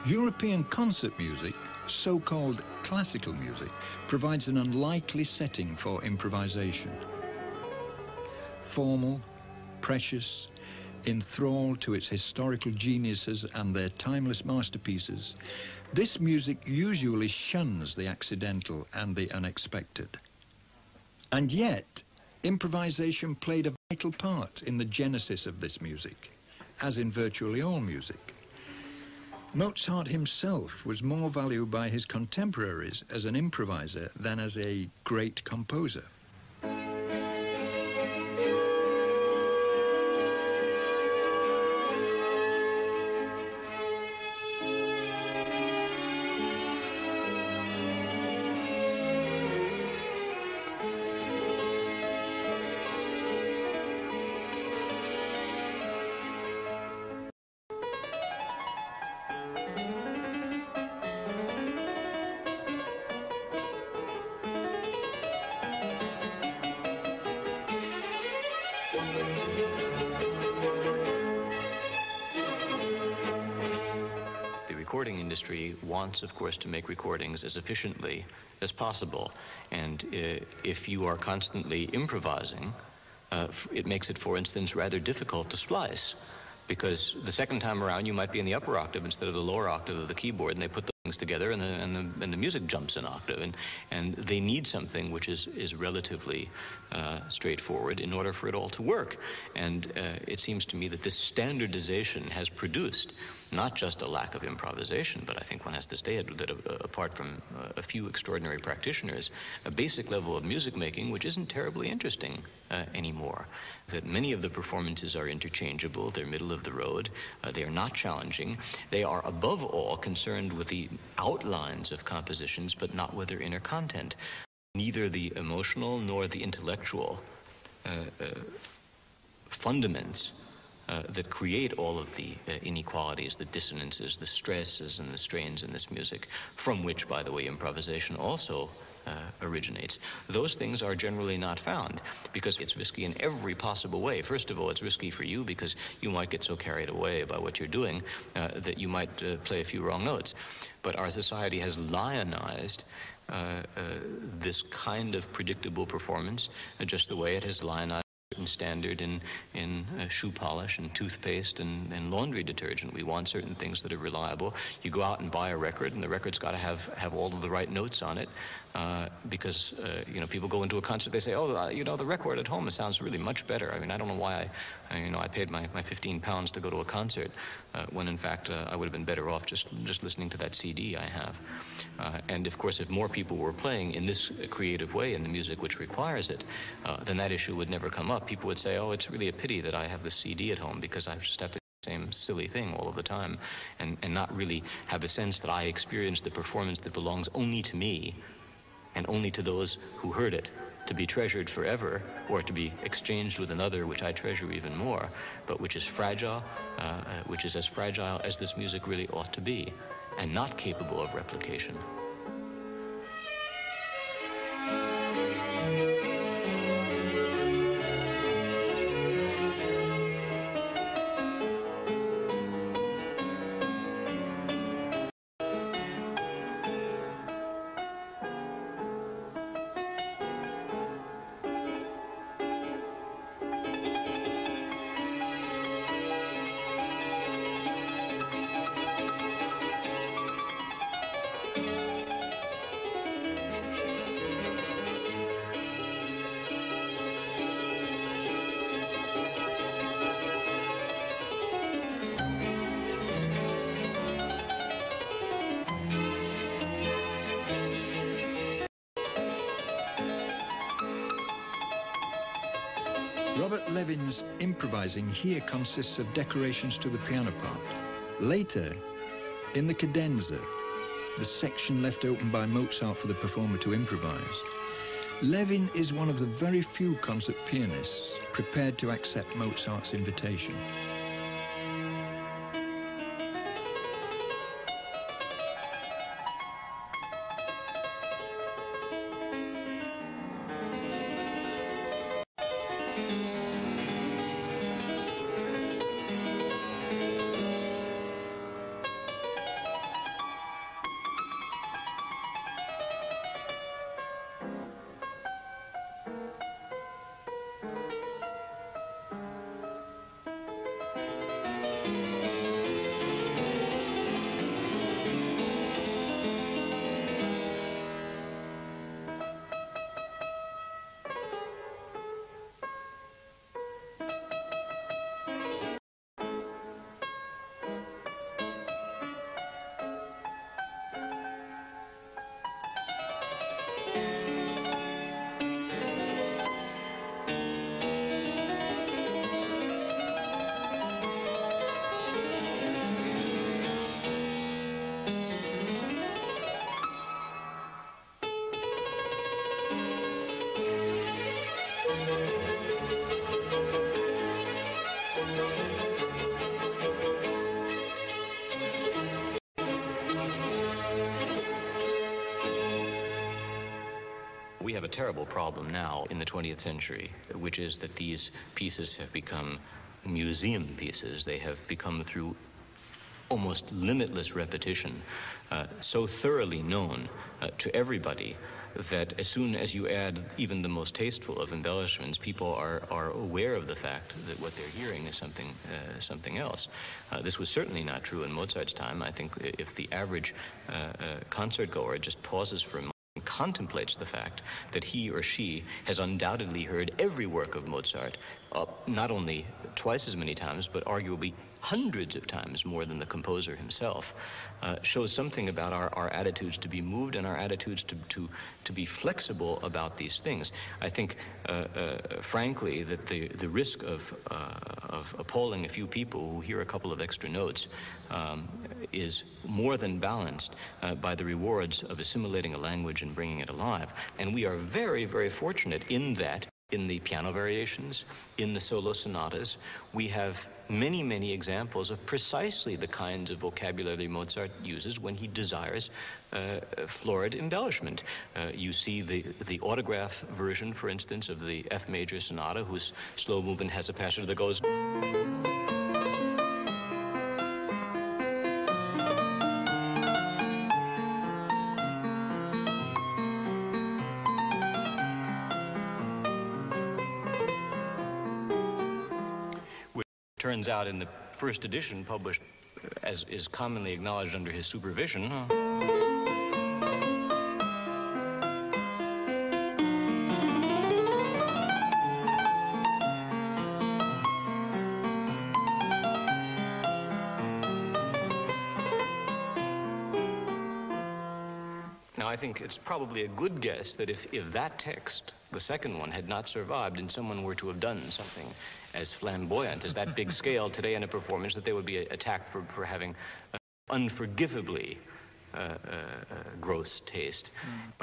European concert music, so-called classical music, provides an unlikely setting for improvisation. Formal, precious, enthralled to its historical geniuses and their timeless masterpieces, this music usually shuns the accidental and the unexpected. And yet, improvisation played a vital part in the genesis of this music, as in virtually all music. Mozart himself was more valued by his contemporaries as an improviser than as a great composer. Recording industry wants, of course, to make recordings as efficiently as possible. And if you are constantly improvising, it makes it, for instance, rather difficult to splice, because the second time around you might be in the upper octave instead of the lower octave of the keyboard, and they put the things together, and the music jumps an octave, and they need something which is relatively straightforward in order for it all to work. And it seems to me that this standardization has produced not just a lack of improvisation, but I think one has to say that apart from a few extraordinary practitioners, a basic level of music making which isn't terribly interesting anymore. That many of the performances are interchangeable, they're middle of the road, they are not challenging, they are above all concerned with the outlines of compositions, but not with their inner content. Neither the emotional nor the intellectual fundaments that create all of the inequalities, the dissonances, the stresses and the strains in this music, from which, by the way, improvisation also originates. Those things are generally not found because it's risky in every possible way. First of all, it's risky for you because you might get so carried away by what you're doing that you might play a few wrong notes. But our society has lionized this kind of predictable performance just the way it has lionized certain standard in shoe polish and toothpaste and laundry detergent. We want certain things that are reliable. You go out and buy a record, and the record's got to have all of the right notes on it, because people go into a concert, they say, the record at home, it sounds really much better. I mean, I don't know why I paid my 15 pounds to go to a concert when in fact I would have been better off just listening to that CD I have. And of course, if more people were playing in this creative way in the music which requires it, then that issue would never come up. People would say, oh, it's really a pity that I have this CD at home because I just have to do the same silly thing all of the time, and not really have a sense that I experience the performance that belongs only to me and only to those who heard it, to be treasured forever, or to be exchanged with another which I treasure even more, but which is fragile, which is as fragile as this music really ought to be, and not capable of replication. Robert Levin's improvising here consists of decorations to the piano part. Later, in the cadenza, the section left open by Mozart for the performer to improvise, Levin is one of the very few concert pianists prepared to accept Mozart's invitation. We have a terrible problem now in the 20th century, which is that these pieces have become museum pieces. They have become, through almost limitless repetition, so thoroughly known to everybody that as soon as you add even the most tasteful of embellishments, people are aware of the fact that what they're hearing is something else. This was certainly not true in Mozart's time. I think if the average concert goer just pauses for a moment and contemplates the fact that he or she has undoubtedly heard every work of Mozart, not only twice as many times, but arguably hundreds of times more than the composer himself, shows something about our attitudes to be moved and our attitudes to be flexible about these things. I think, frankly, that the risk of appalling a few people who hear a couple of extra notes is more than balanced by the rewards of assimilating a language and bringing it alive. And we are very, very fortunate in that, in the piano variations, in the solo sonatas, we have many, many examples of precisely the kinds of vocabulary Mozart uses when he desires florid embellishment. You see the autograph version, for instance, of the F major sonata, whose slow movement has a passage that goes... Turns out in the first edition, published as is commonly acknowledged under his supervision, Now, I think it's probably a good guess that if that text, the second one, had not survived and someone were to have done something as flamboyant as that big scale today in a performance, that they would be attacked for having unforgivably gross taste. But